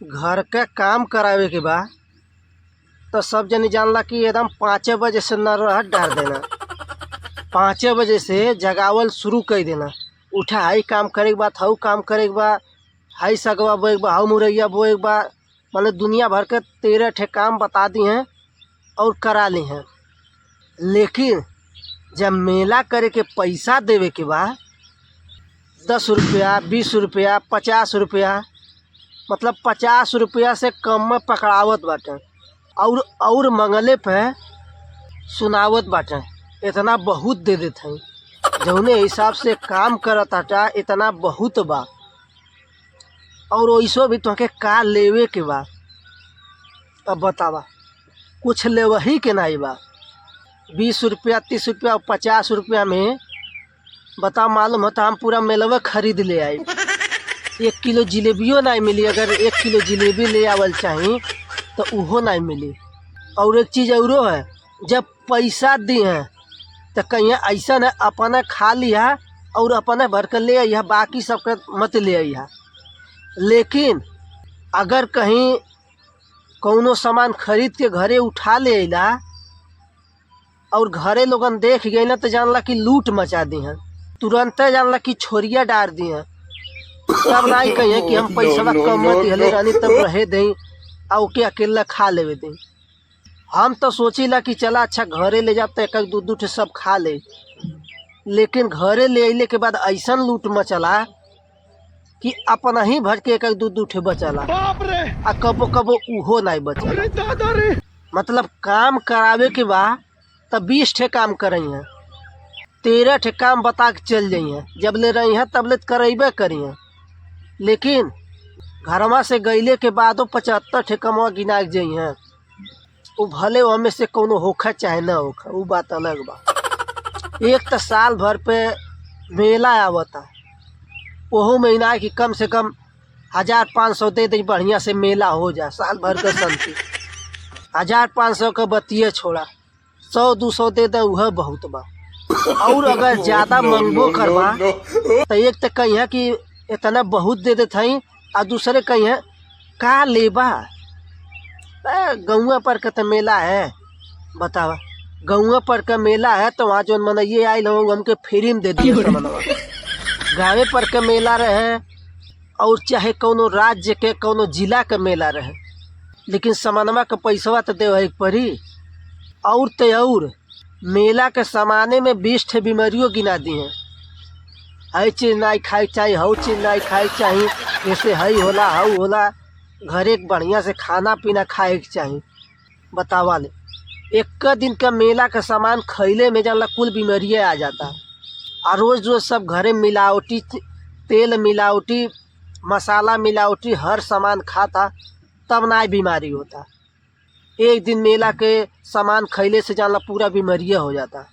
घर के काम करावे के बा तो सब जनी जानला कि एकदम 5 बजे से नरहट डाल देना। 5 बजे से जगावल शुरू कर देना। उठा हाई काम करे के बाद हाउ काम करे के बा, हाई सगवा बोए के बा, हाउ मुरैया बोए के बा। मतलब दुनिया भर के 13 ठे काम बता दी हैं और करा ली हैं। लेकिन जब मेला करे के पैसा देवे के बा 10 रुपया, 20 रुपया, 50 रुपया, मतलब 50 रुपया से कम में पकड़ावत बाटे और मंगले पे सुनावत बाटे। इतना बहुत दे देते हैं जौने हिसाब से काम करत हटा इतना बहुत बा। और वैसो भी तुहके का लेवे के बा अब बतावा, कुछ लेवही के नहीं बा। 20 रुपया, 30 रुपया और 50 रुपया में बता मालूम होता हम पूरा मेलवा खरीद ले आई। 1 किलो जिलेबियो नहीं मिली। अगर 1 किलो जिलेबी ले आवल चाहिए तो उहो नहीं मिली। और एक चीज़ और है, जब पैसा दी हैं तो कहीं ऐसा न अपना खा लिया और अपने भर कर ले आइया, बाकी सबके मत ले आइया। लेकिन अगर कहीं कौनो सामान खरीद के घरे उठा ले अला और घरे लोगन देख गए ना तो जानला कि लूट मचा दी हैं, तुरंत जानला कि छोरिया डार दी हैं। तब नहीं कहिए कि हम पैसा कम दिहले रहनी तब रहे दें और के अकेला खा लेवे दें। हम तो सोचीला कि चला अच्छा घरे ले जाते एक दू दू ठे सब खा ले। लेकिन घरे ले अले के बाद ऐसा लूट मचला कि अपना ही भर के एक दू दू ठे बचला आ कबो कबो उहो नहीं बचला। मतलब काम करावे के बा तब 20 ठे काम करई हैं, 13 ठे काम बता के चल जाई हैं। जब ले रही हैं तब ले करेबे करी हैं। लेकिन घरवा से गईले के बादो 75 ठे कमवा गिना जाई हैं। वो भले हमें से कोनो होखा चाहे ना होखा, वो बात अलग बा। एक तो साल भर पे मेला आवता, ओहो महीना कि कम से कम 1500 दे दे बढ़िया से मेला हो जा। साल भर का संति 1500 का बतिये छोड़ा, 100-200 दे दे वह बहुत बा। और अगर ज़्यादा मंगबो करबा तो एक तो कहीं कि इतना बहुत दे देते हैं और दूसरे कहीं का लेबा। गौआ पर का तो मेला है, बतावा गौआ पर का मेला है तो वहाँ जो मन ये आए लोग हमके फ्री में दे दिए सामानवा। गाँवे पर का मेला रहे और चाहे कोनो राज्य के कोनो जिला का मेला रहे, लेकिन सामानवा का पैसवा तो देवे पड़ी। और तो और मेला के सामाने में 20 ठे बीमारियों गिना दी हैं। हई चीज़ नहीं खाई चाहिए, हऊ चीज़ नहीं खाई चाहिए, जैसे हई होला हऊ होला। घरे बढ़िया से खाना पीना खाए के चाहिए। बतावा ले एक दिन का मेला का सामान खैले में जानला कुल बीमारियाँ आ जाता। और रोज़ रोज़ सब घरे मिलावटी तेल, मिलावटी मसाला, मिलावटी हर सामान खाता तब ना बीमारी होता। एक दिन मेला के सामान खैले से जानला पूरा बीमारियाँ हो जाता।